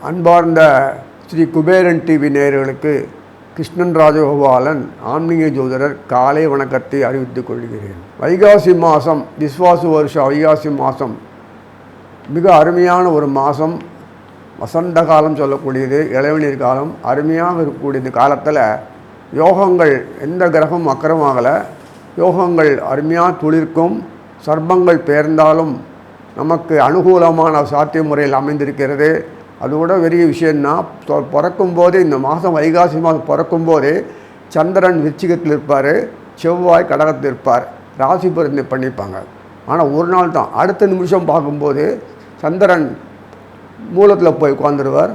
அன்பார்ந்த ஸ்ரீ குபேரன் டிவி நேயர்களுக்கு கிருஷ்ணன் ராஜகோபாலன் ஆன்மீக ஜோதிடர் காலை வணக்கத்தை அறிவித்துக் கொள்கிறேன். வைகாசி மாதம், விஸ்வாசு வருஷ வைகாசி மாதம் மிக அருமையான ஒரு மாதம். வசந்த காலம் சொல்லக்கூடியது, இளவநீர் காலம். அருமையாக இருக்கக்கூடிய இந்த காலத்தில் யோகங்கள், எந்த கிரகம் அக்கிரமாகலை, யோகங்கள் அருமையாக துளிர்க்கும். சர்ப்பங்கள் பெயர்ந்தாலும் நமக்கு அனுகூலமான சாத்திய முறையில் அமைந்திருக்கிறது. அதோட பெரிய விஷயம்னா, பிறக்கும்போதே இந்த மாதம் வைகாசி மாதம் பிறக்கும்போதே சந்திரன் விருச்சிகத்தில் இருப்பார், செவ்வாய் கடகத்தில் இருப்பார். ராசி பரிந்து பண்ணிப்பாங்க. ஆனால் ஒரு நாள் தான், அடுத்த நிமிஷம் பார்க்கும்போது சந்திரன் மூலத்தில் போய் உட்காந்துருவார்,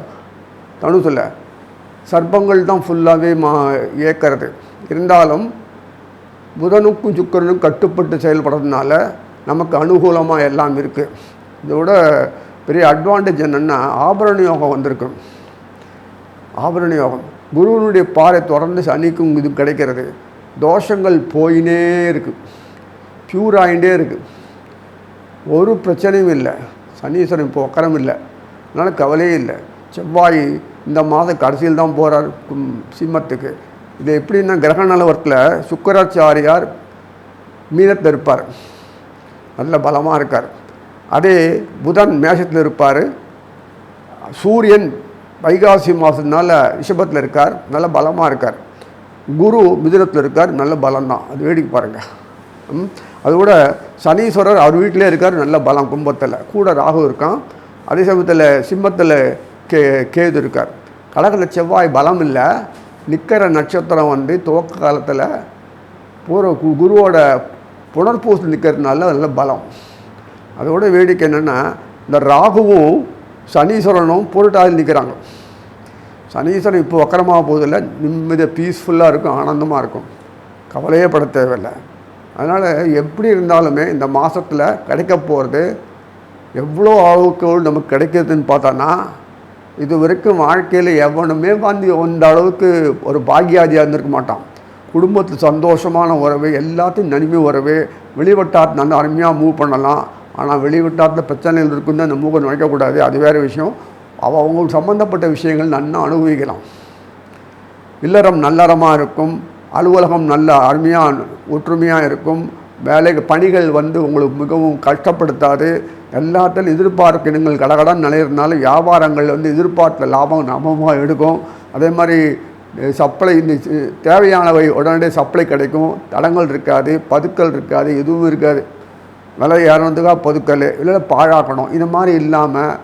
தனுசில். சர்ப்பங்கள் தான் ஃபுல்லாகவே இயக்கிறது. இருந்தாலும் புதனுக்கும் சுக்கிரனுக்கும் கட்டுப்பட்டு செயல்படுறதுனால நமக்கு அனுகூலமாக எல்லாம் இருக்குது. இதோட பெரிய அட்வான்டேஜ் என்னென்னா, ஆபரண யோகம் வந்திருக்கு. ஆபரண யோகம் குருவனுடைய பாறை தொடர்ந்து சனிக்கும் இது கிடைக்கிறது. தோஷங்கள் போயினே இருக்குது, ப்யூர் ஆகிட்டே இருக்குது. ஒரு பிரச்சனையும் இல்லை. சனீஸ்வரன் இப்போ உக்கரம் இல்லை, அதனால் கவலையே இல்லை. செவ்வாய் இந்த மாதம் கடைசியில் தான் போகிறார் சிம்மத்துக்கு. இது எப்படின்னா, கிரக நிலவரத்தில் சுக்கராச்சாரியார் மீனத்தில் இருப்பார், நல்ல பலமாக இருக்கார். அதே புதன் மேஷத்தில் இருப்பார். சூரியன் வைகாசி மாதத்தினால ரிஷபத்தில் இருக்கார், நல்ல பலமாக இருக்கார். குரு மிதுனத்தில் இருக்கார், நல்ல பலம்தான். அது வேடிக்கை பாருங்கள். அதோட சனீஸ்வரர் அவர் வீட்டிலே இருக்கார், நல்ல பலம். கும்பத்தில் கூட ராகு இருக்கான். அதே சமயத்தில் சிம்மத்தில் கேது இருக்கார். கடகத்தில் செவ்வாய் பலம் இல்லை. நிற்கிற நட்சத்திரம் துவக்க காலத்தில் குருவோட புனர்பூசல் நிற்கிறதுனால நல்ல பலம். அதோட வேடிக்கை என்னென்னா, இந்த ராகுவும் சனீஸ்வரனும் புரட்டாதியில் நிற்கிறாங்க. சனீஸ்வரன் இப்போ வக்கரமாக போவதில்லை, நிம்மதியாக பீஸ்ஃபுல்லாக இருக்கும், ஆனந்தமாக இருக்கும், கவலையே பட தேவையில்லை. அதனால் எப்படி இருந்தாலுமே இந்த மாதத்தில் கிடைக்க போகிறது எவ்வளோ அளவுக்கு நமக்கு கிடைக்கிறதுன்னு பார்த்தோன்னா, இது வரைக்கும் வாழ்க்கையில் எவனுமே இந்த அளவுக்கு ஒரு பாக்கியாதியாக இருந்திருக்க மாட்டான். குடும்பத்தில் சந்தோஷமான உறவு, எல்லாத்தையும் நன்மை உறவு. வெளிவட்டாரத்து நல்ல அருமையாக மூவ் பண்ணலாம். ஆனால் வெளிவட்டாரத்தில் பிரச்சனைகள் இருக்குன்னு அந்த மூவை நினைக்கக்கூடாது, அது வேறு விஷயம். அவங்களுக்கு சம்மந்தப்பட்ட விஷயங்கள் நன்னா அனுபவிக்கலாம். இல்லறம் நல்லறமாக இருக்கும், அலுவலகம் நல்ல அருமையாக ஒற்றுமையாக இருக்கும். பணிகள் உங்களுக்கு மிகவும் கஷ்டப்படுத்தாது. எல்லாத்திலும் எதிர்பார்க்க இடங்கள் கடகடன் நிலையிறதுனால வியாபாரங்கள் எதிர்பார்த்த லாபம் நமமாக எடுக்கும். அதே மாதிரி சப்ளை, இந்த தேவையானவை உடனடியே சப்ளை கிடைக்கும். தடங்கள் இருக்காது, பதுக்கல் இருக்காது, எதுவும் இருக்காது. விலை ஏறதுக்காக பதுக்கல் இல்லை பாழாக்கணும், இந்த மாதிரி இல்லாமல்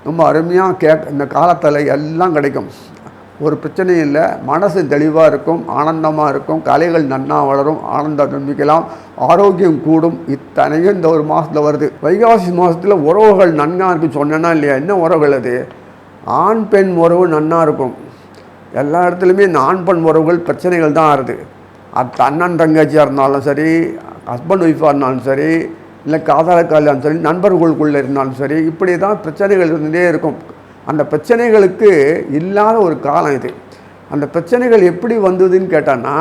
ரொம்ப அருமையாக இந்த காலத்தில் எல்லாம் கிடைக்கும். ஒரு பிரச்சனையும் இல்லை. மனசு தெளிவாக இருக்கும், ஆனந்தமாக இருக்கும். கலைகள் நன்னா வளரும், ஆனந்தம் நம்பிக்கலாம், ஆரோக்கியம் கூடும். இத்தனையும் இந்த ஒரு மாதத்தில் வருது. வைகாசி மாதத்தில் உறவுகள் நன்னா இருக்குன்னு சொன்னேன்னா இல்லையா? என்ன உறவுகள் அது? ஆண் பெண் உறவு நன்னா இருக்கும். எல்லா இடத்துலையுமே இந்த ஆண் பெண் உறவுகள் பிரச்சனைகள் தான் ஆகுது. அது அண்ணன் தங்கச்சியாக இருந்தாலும் சரி, ஹஸ்பண்ட் ஒய்ஃபாக இருந்தாலும் சரி, இல்லை காதலக்காக இருந்தாலும் சரி, நண்பர்களுக்குள்ளே இருந்தாலும் சரி, இப்படி தான் பிரச்சனைகள் இருந்தே இருக்கும். அந்த பிரச்சனைகளுக்கு இல்லாத ஒரு காலம் இது. அந்த பிரச்சனைகள் எப்படி வந்ததுன்னு கேட்டான்னா,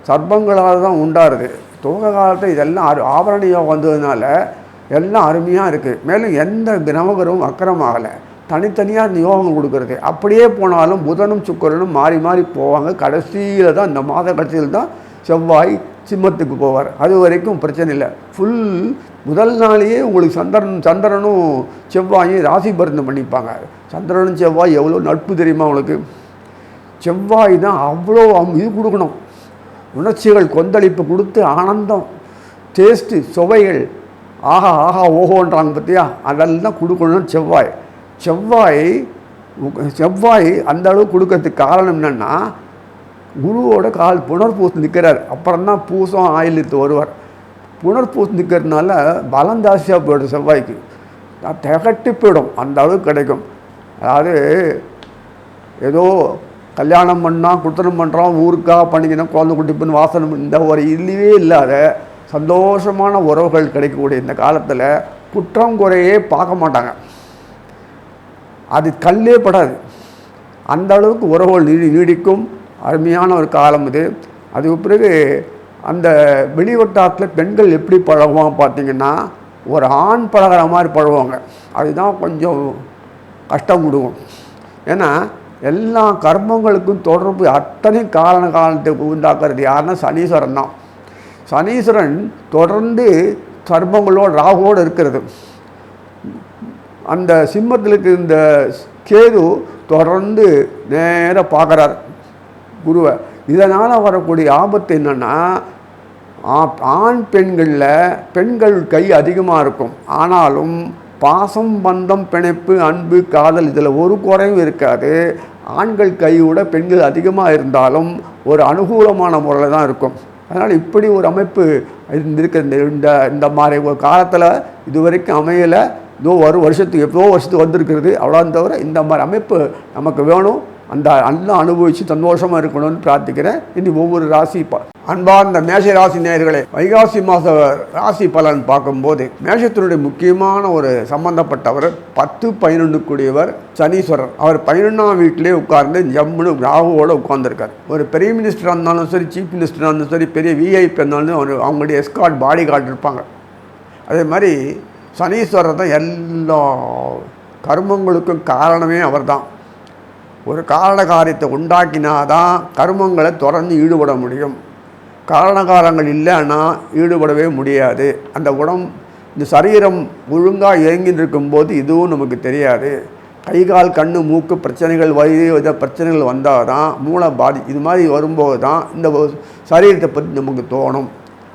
சர்ப்பங்களால் தான் உண்டாருது. துவக்க காலத்தில் இதெல்லாம் ஆபரண யோகம் வந்ததுனால எல்லாம் அருமையாக இருக்குது. மேலும் எந்த நவகிரகமும் அக்கிரமாகலை, தனித்தனியாக இந்த யோகம் கொடுக்கறது. அப்படியே போனாலும் புதனும் சுக்கிரனும் மாறி மாறி போவாங்க. கடைசியில் தான், இந்த மாத கடைசியில் தான் செவ்வாய் சிம்மத்துக்கு போவார். அது வரைக்கும் பிரச்சனை இல்லை. ஃபுல் முதல் நாளையே உங்களுக்கு சந்திரனும் செவ்வாயும் ராசி பரிந்து பண்ணிப்பாங்க. சந்திரனும் செவ்வாய் எவ்வளோ நட்பு தெரியுமா உங்களுக்கு? செவ்வாய் தான் அவ்வளோ இது கொடுக்கணும், உணர்ச்சிகள் கொந்தளிப்பு கொடுத்து ஆனந்தம், டேஸ்ட்டு, சுவைகள், ஆஹா ஆஹா ஓஹோன்றாங்க பார்த்தியா, அதெல்லாம் கொடுக்கணும்னு செவ்வாய் அந்த அளவு கொடுக்கறதுக்கு காரணம் என்னென்னா, குருவோட புனர்பூசம் நிற்கிறார். அப்புறம் தான் பூசம் ஆயில் எடுத்து வருவார். புனர்பூசம் நிற்கிறதுனால பலம் ஜாஸ்தியாக போய்டும். செவ்வாய்க்கு திகட்டி போயிடும், அந்த அளவுக்கு கிடைக்கும். அதாவது ஏதோ கல்யாணம் பண்ணால் குடுத்தனம் பண்ணுறோம், ஊருக்காக பண்ணிக்கணும், குழந்தை குட்டிப்புன்னு வாசனை, இந்த ஒரு இல்லவே இல்லாத சந்தோஷமான உறவுகள் கிடைக்கக்கூடிய இந்த காலத்தில் குற்றம் குறையே பார்க்க மாட்டாங்க. அது கல்லே படாது, அந்த அளவுக்கு உறவுகள் நீடிக்கும். அருமையான ஒரு காலம் இது. அதுக்கு பிறகு அந்த வெளிவட்டாரத்தில் பெண்கள் எப்படி பழகுவாங்க பார்த்தீங்கன்னா, ஒரு ஆண் பழகிற மாதிரி பழகுவாங்க. அதுதான் கொஞ்சம் கஷ்டம் கொடுக்கும். ஏன்னா எல்லா கர்மங்களுக்கும் தொடர்பு அத்தனை காலத்தை உண்டாக்குறது யாருன்னா சனீஸ்வரன் தான். சனீஸ்வரன் தொடர்ந்து கர்மங்களோடு ராகுவோடு இருக்கிறது. அந்த சிம்மத்தில் இருக்கிற இந்த கேது தொடர்ந்து நேராக பார்க்குறார் குருவை. இதனால் வரக்கூடிய ஆபத்து என்னென்னா, ஆண் பெண்கள் கை அதிகமாக இருக்கும். ஆனாலும் பாசம், பந்தம், பிணைப்பு, அன்பு, காதல் இதில் ஒரு குறையும் இருக்காது. ஆண்கள் கையோட பெண்கள் அதிகமாக இருந்தாலும் ஒரு அனுகூலமான முறையில் தான் இருக்கும். அதனால் இப்படி ஒரு அமைப்பு இருந்திருக்க இந்த மாதிரி ஒரு காலத்தில் இதுவரைக்கும் அமையலை. வருஷத்துக்கு வந்திருக்கிறது. அவ்வளோதான் தவிர இந்த மாதிரி அமைப்பு நமக்கு வேணும். அந்த நல்லா அனுபவித்து சந்தோஷமாக இருக்கணும்னு பிரார்த்திக்கிறேன். இனி ஒவ்வொரு ராசி அன்பார்ந்த மேஷ ராசி நேயர்களே, வைகாசி மாத ராசி பலன் பார்க்கும்போது மேஷத்தினுடைய முக்கியமான ஒரு சம்பந்தப்பட்டவர் 10-11 கூடியவர் சனீஸ்வரர். அவர் 11ஆம் வீட்டிலே உட்கார்ந்து ஜம்முன்னு ராகுவோடு உட்கார்ந்துருக்கார். ஒரு பெரிய மினிஸ்டராக இருந்தாலும் சரி, சீஃப் மினிஸ்டராக இருந்தாலும் சரி, பெரிய விஐபி இருந்தாலும் அவங்களுடைய எஸ்கார்ட் பாடி கார்டு இருப்பாங்க. அதே மாதிரி சனீஸ்வரர் தான் எல்லா கர்மங்களுக்கும் காரணமே அவர் தான். ஒரு காரண காரியத்தை உண்டாக்கினாதான் கர்மங்களை தொடர்ந்து ஈடுபட முடியும். காரணகாரங்கள் இல்லைன்னா ஈடுபடவே முடியாது. அந்த இந்த சரீரம் ஒழுங்காக இயங்கின்னு இருக்கும்போது இதுவும் நமக்கு தெரியாது. கை கால் கண்ணு மூக்கு பிரச்சனைகள் வித பிரச்சனைகள் வந்தால் தான் மூளை இது மாதிரி வரும்போது தான் இந்த சரீரத்தை பற்றி நமக்கு தோணும்.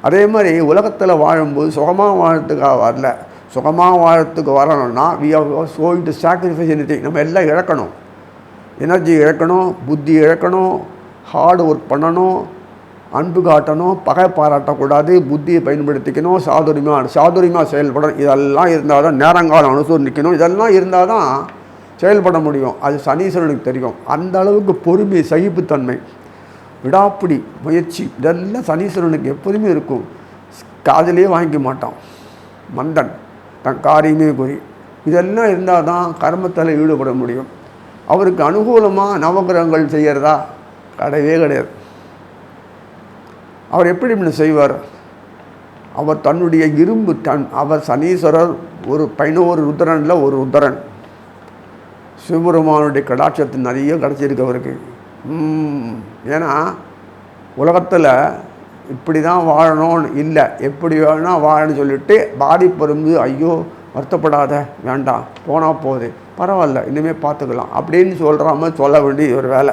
அதே மாதிரி உலகத்தில் வாழும்போது சுகமாக வாழறதுக்காக வரல. சுகமாக வாழறதுக்கு வரணும்னா we are going to sacrifice anything. நம்ம எல்லாம் இழக்கணும். எனர்ஜி இழக்கணும், புத்தி இழக்கணும், ஹார்டு ஒர்க் பண்ணணும், அன்பு காட்டணும், பகை பாராட்டக்கூடாது, புத்தியை பயன்படுத்திக்கணும், சாதுரியமாக செயல்படணும். இதெல்லாம் இருந்தால் தான் நேரங்காலம் அனுசரிக்கணும். இதெல்லாம் இருந்தால் தான் செயல்பட முடியும். அது சனீஸ்வரனுக்கு தெரியும். அந்த அளவுக்கு பொறுமை, சகிப்புத்தன்மை, விடாப்பிடி முயற்சி இதெல்லாம் சனீஸ்வரனுக்கு எப்போதுமே இருக்கும். காதிலே வாங்கிக்க மாட்டான் மந்தன், தன் காரியமே குறி. இதெல்லாம் இருந்தால் தான் கர்மத்தில் ஈடுபட முடியும். அவருக்கு அனுகூலமாக நவகிரகங்கள் செய்கிறதா? கிடையவே கிடையாது. அவர் எப்படி செய்வார்? அவர் தன்னுடைய அவர் சனீஸ்வரர் ஒரு 11 ருத்ரனில் ஒரு ருத்ரன். சிவபெருமானுடைய கடாட்சத்து நிறைய கிடச்சிருக்கு அவருக்கு. ஏன்னா உலகத்தில் இப்படி தான் வாழணும்னு இல்லை, எப்படி வேணால் வாழணும்னு சொல்லிட்டு பாதிப்பு இருந்து ஐயோ வருத்தப்படாத, வேண்டாம், போனால் போகுது, பரவாயில்ல, இனிமேல் பார்த்துக்கலாம் அப்படின்னு சொல்கிற மாதிரி சொல்ல வேண்டிய ஒரு வேலை.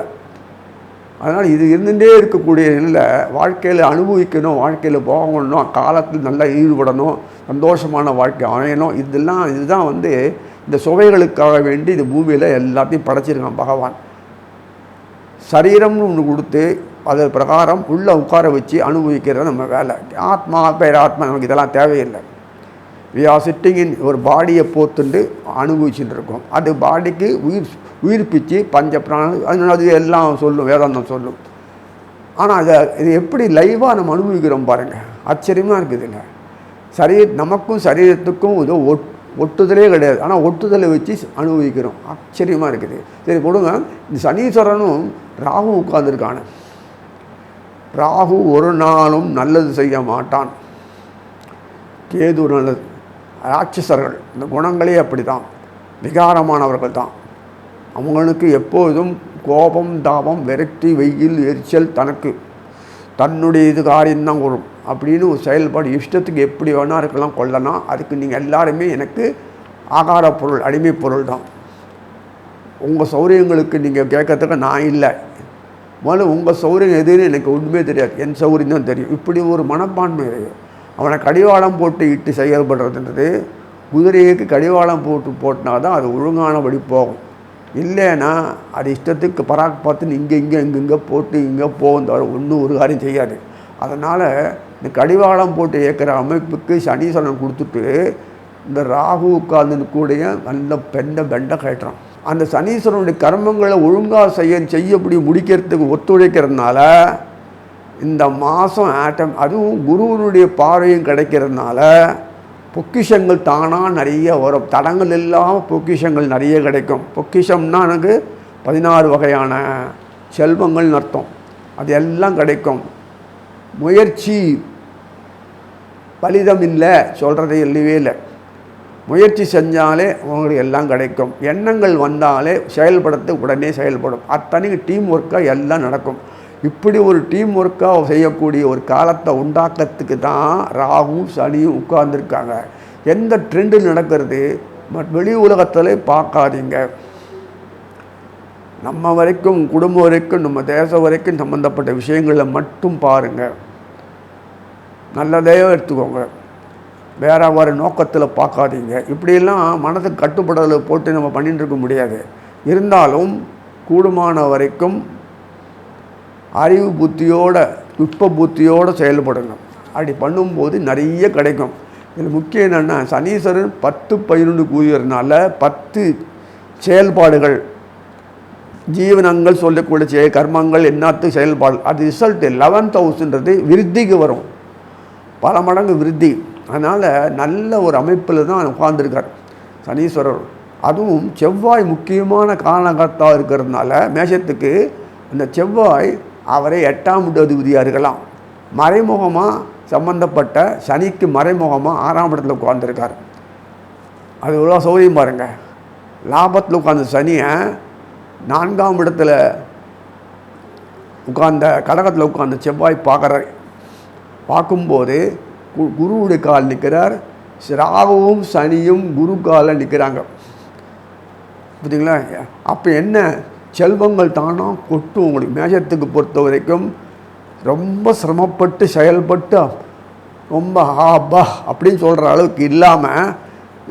அதனால் இது இருந்துகிட்டே இருக்கக்கூடிய இல்லை, வாழ்க்கையில் அனுபவிக்கணும், வாழ்க்கையில் போகணும், காலத்தில் நல்லா ஈடுபடணும், சந்தோஷமான வாழ்க்கை அமையணும். இதுதான் இந்த சுவைகளுக்காக வேண்டி இந்த பூமியில் எல்லாத்தையும் படைச்சிருக்கான் பகவான். சரீரம்னு ஒன்று கொடுத்து அது பிரகாரம் உள்ளே உட்கார வச்சு அனுபவிக்கிறது நம்ம வேலை. ஆத்மா பேராத்மா நமக்கு இதெல்லாம் தேவையில்லை. வி ஆர் சிட்டிங் இன் ஒரு பாடியை போத்துண்டு அனுபவிச்சுட்டு இருக்கோம். அது பாடிக்கு உயிர்ப்பிச்சு பஞ்சப்பிராணம் அது எல்லாம் சொல்லும், வேதாந்தம் சொல்லும். ஆனால் இது எப்படி லைவாக நம்ம அனுபவிக்கிறோம் பாருங்கள், ஆச்சரியமாக இருக்குது. இல்லை நமக்கும் சரீரத்துக்கும் ஏதோ ஒட்டுதலே கிடையாது, ஆனால் ஒட்டுதலை வச்சு அனுபவிக்கிறோம். ஆச்சரியமாக இருக்குது. சரி கொடுங்க, இந்த சனீஸ்வரனும் ராகு உட்கார்ந்துருக்கான. ராகு ஒரு நாளும் நல்லது செய்ய மாட்டான். கேது நல்லது. ராட்சசர்கள் இந்த குணங்களே அப்படி தான், விகாரமானவர்கள் தான். அவங்களுக்கு எப்போதும் கோபம், தாபம், விரக்தி, வெயில், எரிச்சல், தன்னுடைய காரியம்தான் வரும் அப்படின்னு ஒரு செயல்பாடு. இஷ்டத்துக்கு எப்படி வேணால் இருக்கலாம், கொள்ளலாம். அதுக்கு நீங்கள் எல்லாருமே எனக்கு ஆகார பொருள், அடிமை பொருள் தான். உங்கள் சௌரியங்களுக்கு நீங்கள் கேட்கறதுக்கு நான் இல்லை. முதல்ல உங்கள் சௌரியம் எதுன்னு எனக்கு ஒன்றுமே தெரியாது, என் சௌரியம் தான் தெரியும். இப்படி ஒரு மனப்பான்மை இருக்குது. அவனை கடிவாளம் போட்டு இட்டு செயல்படுறதுன்றது, குதிரைக்கு கடிவாளம் போட்டினா தான் அது ஒழுங்கானபடி போகும். இல்லைன்னா அது இஷ்டத்துக்கு பார்த்துன்னு இங்கே போட்டு இங்கே போகும் தவிர ஒன்றும் ஒரு காரியம் செய்யாது. அதனால் இந்த கடிவாளம் போட்டு இயக்கிற அமைப்புக்கு சனீஸ்வரன் கொடுத்துட்டு இந்த ராகு உட்கார்ந்து கூடிய நல்ல பெண்டை கட்டுறான். அந்த சனீஸ்வரனுடைய கர்மங்களை ஒழுங்காக செய்யப்படி முடிக்கிறதுக்கு ஒத்துழைக்கிறதுனால இந்த மாதம் அதுவும் குருவனுடைய பார்வையும் கிடைக்கிறதுனால பொக்கிஷங்கள் தானாக நிறைய வரும். தடங்கள் இல்லாமல் பொக்கிஷங்கள் நிறைய கிடைக்கும். பொக்கிஷம்னா எனக்கு 16 வகையான செல்வங்கள்னு அர்த்தம். அது எல்லாம் கிடைக்கும். முயற்சி பலிதம் இல்லை சொல்கிறதே இல்லவே இல்லை. முயற்சி செஞ்சாலே உங்களுக்கு எல்லாம் கிடைக்கும். எண்ணங்கள் வந்தாலே செயல்படுத்த உடனே செயல்படும். அத்தனைக்கு டீம் ஒர்க்காக எல்லாம் நடக்கும். இப்படி ஒரு டீம் ஒர்க்காக செய்யக்கூடிய ஒரு காலத்தை உண்டாக்கத்துக்கு தான் ராகுவும் சனியும் உட்கார்ந்துருக்காங்க. எந்த ட்ரெண்டு நடக்கிறது வெளி உலகத்தில் பார்க்காதீங்க. நம்ம வரைக்கும், குடும்பம் வரைக்கும், நம்ம தேசம் வரைக்கும் சம்மந்தப்பட்ட விஷயங்களில் மட்டும் பாருங்கள். நல்லதே எடுத்துக்கோங்க, வேறு நோக்கத்தில் பார்க்காதீங்க. இப்படியெல்லாம் மனதுக்கு கட்டுப்படலை போட்டு நம்ம பண்ணிட்டு இருக்க முடியாது. இருந்தாலும் கூடுமான வரைக்கும் அறிவு புத்தியோட, நுட்ப புத்தியோடு செயல்படுங்க. அப்படி பண்ணும்போது நிறைய கிடைக்கும். இதில் முக்கியம் என்னென்னா, சனீஸ்வரன் 10-11 கூறியறதுனால 10 செயல்பாடுகள், ஜீவனங்கள் சொல்லக்கூடிய கர்மங்கள் என்னத்து செயல்பாடு, அது ரிசல்ட் 11th ஹவுஸ்ன்றது விருத்திக்கு வரும், பல மடங்கு விருத்தி. அதனால் நல்ல ஒரு அமைப்பில் தான் உட்கார்ந்துருக்கார் சனீஸ்வரர். அதுவும் செவ்வாய் முக்கியமான காரணகர்த்தாக இருக்கிறதுனால மேஷத்துக்கு அந்த செவ்வாய் அவரை 8ஆம் வீட்டு அதிபதியாக இருக்கலாம். மறைமுகமாக சம்பந்தப்பட்ட சனிக்கு மறைமுகமாக 6ஆம் இடத்துல உட்கார்ந்துருக்கார். அது எவ்வளோ சௌகரியம் பாருங்கள். லாபத்தில் உட்கார்ந்த சனியை 4ஆம் இடத்துல உட்கார்ந்த கடகத்தில் உட்கார்ந்த செவ்வாய் பார்க்குறார். பார்க்கும்போது குருவுடைய கால் நிற்கிறார். ராகுவும் சனியும் குரு காலில் நிற்கிறாங்க. பார்த்தீங்களா? அப்போ என்ன செல்வங்கள் தானோ கொட்டும். உங்களுக்கு மேஷத்துக்கு பொறுத்த வரைக்கும் ரொம்ப சிரமப்பட்டு செயல்பட்டு ரொம்ப ஆபா அப்படின்னு சொல்கிற அளவுக்கு இல்லாமல்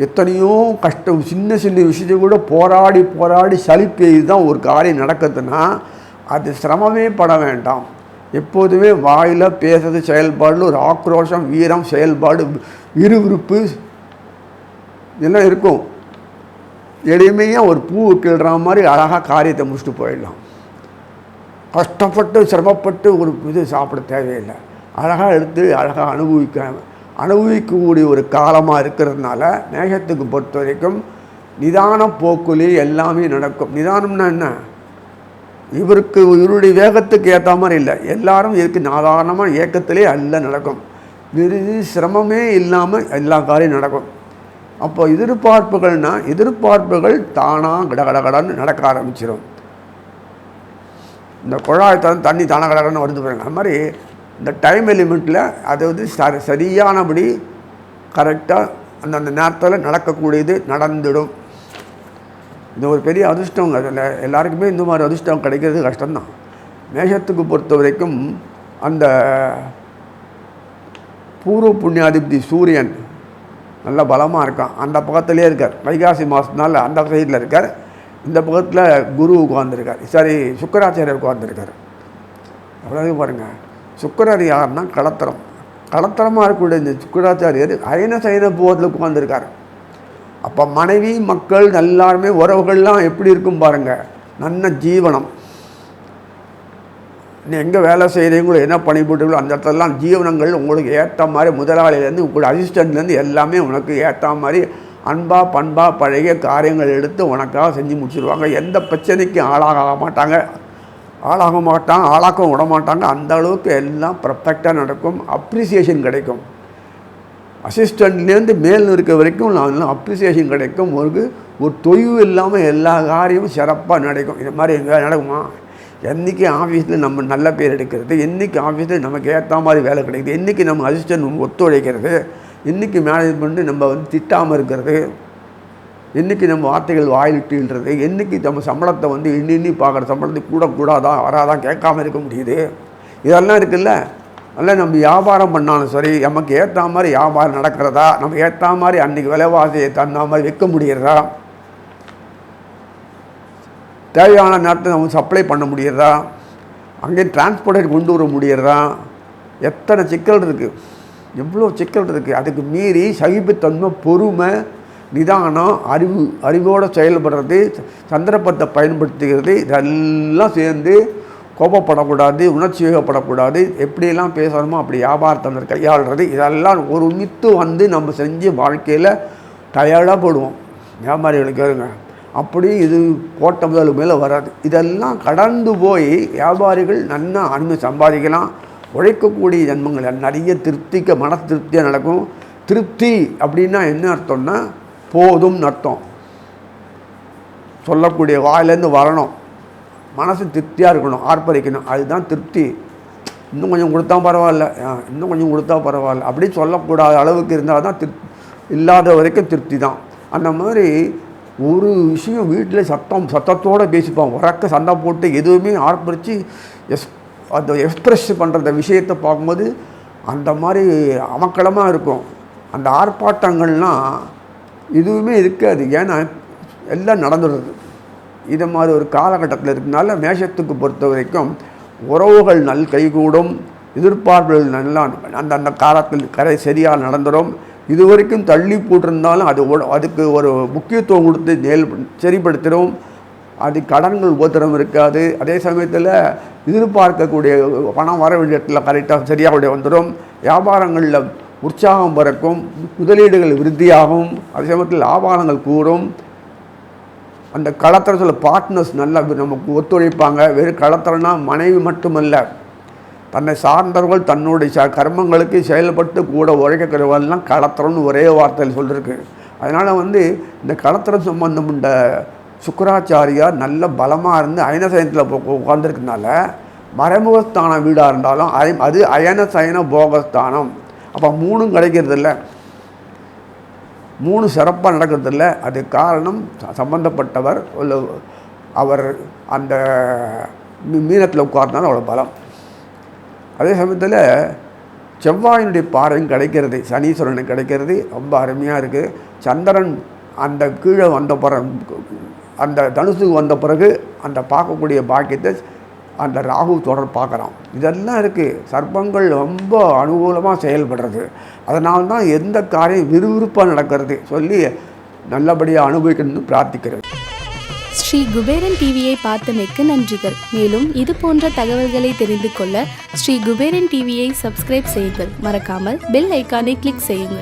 எத்தனையோ கஷ்டம், சின்ன சின்ன விஷயத்தை கூட போராடி போராடி சலிப்பு தான் ஒரு காரியம் நடக்குதுன்னா அது சிரமமே பட வேண்டாம். எப்போதுமே வாயில் பேசுறது செயல்பாடு, ஒரு ஆக்ரோஷம், வீரம், செயல்பாடு, விறுவிறுப்பு இதெல்லாம் இருக்கும். எளிமையாக ஒரு பூ கிள்ற மாதிரி அழகாக காரியத்தை முடிச்சுட்டு போயிடலாம். கஷ்டப்பட்டு சிரமப்பட்டு ஒரு இது சாப்பிட தேவையில்லை. அழகாக எடுத்து அழகாக அனுபவிக்கக்கூடிய ஒரு காலமாக இருக்கிறதுனால மேகத்துக்கு பொறுத்த வரைக்கும் நிதான போக்குலே எல்லாமே நடக்கும். நிதானம்னா என்ன? இவருடைய வேகத்துக்கு ஏற்ற மாதிரி இல்லை, எல்லாரும் இதுக்கு சாதாரணமாக இயக்கத்திலே எல்லாம் நடக்கும். சிரமமே இல்லாமல் எல்லா காரியம் நடக்கும். அப்போ எதிர்பார்ப்புகள் தானாக கடகடன்னு நடக்க ஆரம்பிச்சிடும். இந்த குழாயத்தான் தண்ணி தானாக கடகடன்னு வருது பாருங்க. அது மாதிரி இந்த டைம் எலிமெண்ட்டில் அது சரியானபடி கரெக்டாக அந்தந்த நேரத்தில் நடக்கக்கூடியது நடந்துடும். இது ஒரு பெரிய அதிர்ஷ்டம். அதில் எல்லாருக்குமே இந்த மாதிரி அதிர்ஷ்டம் கிடைக்கிறது கஷ்டம்தான். மேஷத்துக்கு பொறுத்த வரைக்கும் அந்த பூர்வ புண்ணியாதிபதி சூரியன் நல்ல பலமாக இருக்கான். அந்த பக்கத்துலேயே இருக்கார். வைகாசி மாதத்தினால அந்த சைடில் இருக்கார். இந்த பக்கத்தில் குரு உட்கார்ந்துருக்கார். சரி, சுக்கராச்சாரியர் உட்கார்ந்துருக்கார். அவ்வளோ பாருங்கள். சுக்கரர் யாருன்னா கலத்தரமாக இருக்கக்கூடிய இந்த சுக்கராச்சாரியர் அயன சயன போகத்தில் உட்கார்ந்துருக்கார். அப்போ மனைவி மக்கள் எல்லாருமே உறவுகள்லாம் எப்படி இருக்கும் பாருங்கள். நல்ல ஜீவனம். நீ எங்கே வேலை செய்கிறீங்களோ என்ன பணிபுரிங்களோ அந்த இடத்துலலாம் ஜீவனங்கள் உங்களுக்கு ஏற்ற மாதிரி முதலாளியிலேருந்து உங்களோட அசிஸ்டண்ட்லேருந்து எல்லாமே உனக்கு ஏற்ற மாதிரி அன்பாக பண்பாக பழகிய காரியங்கள் எடுத்து உனக்காக செஞ்சு முடிச்சுடுவாங்க. எந்த பிரச்சனைக்கும் ஆளாக்க விட மாட்டாங்க. அந்த அளவுக்கு எல்லாம் பர்ஃபெக்டாக நடக்கும். அப்ரிசியேஷன் கிடைக்கும். அசிஸ்டண்ட்லேருந்து மேல் இருக்க வரைக்கும் நான் அப்ரிசியேஷன் கிடைக்கும். ஒரு தொய்வு இல்லாமல் எல்லா காரியமும் சிறப்பாக நடக்கும். இது மாதிரி எங்கே நடக்குமா? என்றைக்கு ஆஃபீஸில் நம்ம நல்ல பேர் எடுக்கிறது, என்றைக்கு ஆஃபீஸில் நமக்கு ஏற்ற மாதிரி வேலை கிடைக்குது, என்றைக்கு நம்ம அசிஸ்டன்ட் ஒத்துழைக்கிறது, என்றைக்கு மேனேஜ்மெண்ட்டு நம்ம திட்டாமல் இருக்கிறது, என்றைக்கு நம்ம வார்த்தைகள் வாயிலிட்டுன்றது, என்றைக்கு நம்ம சம்பளத்தை எண்ணி பார்க்குற சம்பளத்துக்கு கூடாதான் வராதான் கேட்காமல் இருக்க முடியுது. இதெல்லாம் இருக்குல்ல. அதனால் நம்ம வியாபாரம் பண்ணாலும் சரி, நமக்கு ஏற்ற மாதிரி வியாபாரம் நடக்கிறதா, நம்ம ஏற்ற மாதிரி அன்றைக்கி விலைவாசியை தகுந்த மாதிரி விற்க முடியறதா, தேவையான நேரத்தை நம்ம சப்ளை பண்ண முடியறதா, அங்கேயே டிரான்ஸ்போர்ட்டை கொண்டு வர முடியறதா, எத்தனை சிக்கல் இருக்குது, எவ்வளோ சிக்கல் இருக்குது. அதுக்கு மீறி சகிப்புத்தன்மை, பொறுமை, நிதானம், அறிவோடு செயல்படுறது, சந்தர்ப்பத்தை பயன்படுத்துகிறது, இதெல்லாம் சேர்ந்து கோபப்படக்கூடாது, உணர்ச்சி வேகப்படக்கூடாது, எப்படியெல்லாம் பேசணுமோ அப்படி வியாபாரத்தை கையாளுறது, இதெல்லாம் ஒரு நம்ம செஞ்சு வாழ்க்கையில் டயர்டாக போடுவோம். வியாபாரிகளுக்கு கேளுங்க, அப்படி இது போட்ட முதல் மேலே வராது. இதெல்லாம் கடந்து போய் வியாபாரிகள் நல்லா அனுமதி சம்பாதிக்கலாம். உழைக்கக்கூடிய ஜென்மங்கள் நிறைய மன திருப்தியாக நடக்கும். திருப்தி அப்படின்னா என்ன அர்த்தம்னா போதும்னு அர்த்தம். சொல்லக்கூடிய வாயிலேருந்து வரணும், மனசு திருப்தியாக இருக்கணும், ஆர்ப்பரிக்கணும், அதுதான் திருப்தி. இன்னும் கொஞ்சம் கொடுத்தா பரவாயில்ல, இன்னும் கொஞ்சம் கொடுத்தா பரவாயில்ல அப்படி சொல்லக்கூடாத அளவுக்கு இருந்தால் தான் இல்லாத வரைக்கும் திருப்தி தான். அந்த மாதிரி ஒரு விஷயம் வீட்டில் சத்தத்தோடு பேசிப்பான், உறக்க சண்டை போட்டு எதுவுமே ஆர்ப்பரித்து அந்த எக்ஸ்ப்ரெஸ் பண்ணுற விஷயத்தை பார்க்கும்போது அந்த மாதிரி அமக்களமாக இருக்கும். அந்த ஆர்ப்பாட்டங்கள்லாம் எதுவுமே இருக்காது, ஏன்னா எல்லாம் நடந்துடுறது. இதை மாதிரி ஒரு காலகட்டத்தில் இருக்கனால மேஷத்துக்கு பொறுத்த வரைக்கும் உறவுகள் கைகூடும், எதிர்பார்ப்புகள் நல்லா அந்த காலத்தில் சரியாக நடந்துடும். இது வரைக்கும் தள்ளி போட்டிருந்தாலும் அதுக்கு ஒரு முக்கியத்துவம் கொடுத்து சரிப்படுத்திடும். அது கடன்கள் உபத்திரம் இருக்காது. அதே சமயத்தில் எதிர்பார்க்கக்கூடிய பணம் வர வேண்டிய இடத்துல கரெக்டாக சரியாக வந்துடும். வியாபாரங்களில் உற்சாகம் பிறக்கும், முதலீடுகள் விருத்தியாகும், அதே சமயத்தில் லாபங்கள் கூடும். அந்த களத்திரத்தில் பார்ட்னர்ஸ் நல்லா நமக்கு ஒத்துழைப்பாங்க. வெறும் களத்திரனா மனைவி மட்டுமல்ல, தன்னை சார்ந்தவர்கள் தன்னுடைய கர்மங்களுக்கு செயல்பட்டு கூட உழைக்கிறவர்கள்லாம் களத்திரம்னு ஒரே வார்த்தையில் சொல்லியிருக்கு. அதனால் இந்த களத்திரம் சம்பந்தம் உண்ட சுக்கராச்சாரியார் நல்ல பலமாக இருந்து அயனசயனத்தில் உட்கார்ந்துருக்கனால மறைமுகஸ்தான வீடாக இருந்தாலும் அது அயனசயன போகஸ்தானம். அப்போ 3 கிடைக்கிறதில்ல, 3 சிறப்பாக நடக்கிறதில்ல. அது காரணம் சம்பந்தப்பட்டவர் அவர் அந்த மீனத்தில் உட்கார்ந்தாலும் அவ்வளோ பலம். அதே சமயத்தில் செவ்வாயினுடைய பார்வையும் கிடைக்கிறது, சனீஸ்வரனுக்கு கிடைக்கிறது, ரொம்ப அருமையாக இருக்குது. சந்திரன் அந்த கீழே வந்த பிறகு, அந்த தனுசுக்கு வந்த பிறகு அந்த பார்க்கக்கூடிய பாக்கியத்தை அந்த ராகு தொடர் பார்க்குறான். இதெல்லாம் இருக்குது. சர்ப்பங்கள் ரொம்ப அனுகூலமாக செயல்படுறது. அதனால தான் எந்த காரியம் விறுவிறுப்பாக நடக்கிறது சொல்லி நல்லபடியாக அனுபவிக்கணும்னு பிரார்த்திக்கிறது. ஸ்ரீ குபேரன் டிவியை பார்த்தமைக்கு நன்றிகள். மேலும் இது போன்ற தகவல்களை தெரிந்து கொள்ள ஸ்ரீ குபேரன் டிவியை சப்ஸ்கிரைப் செய்யுங்கள். மறக்காமல் பெல் ஐக்கானை கிளிக் செய்யுங்கள்.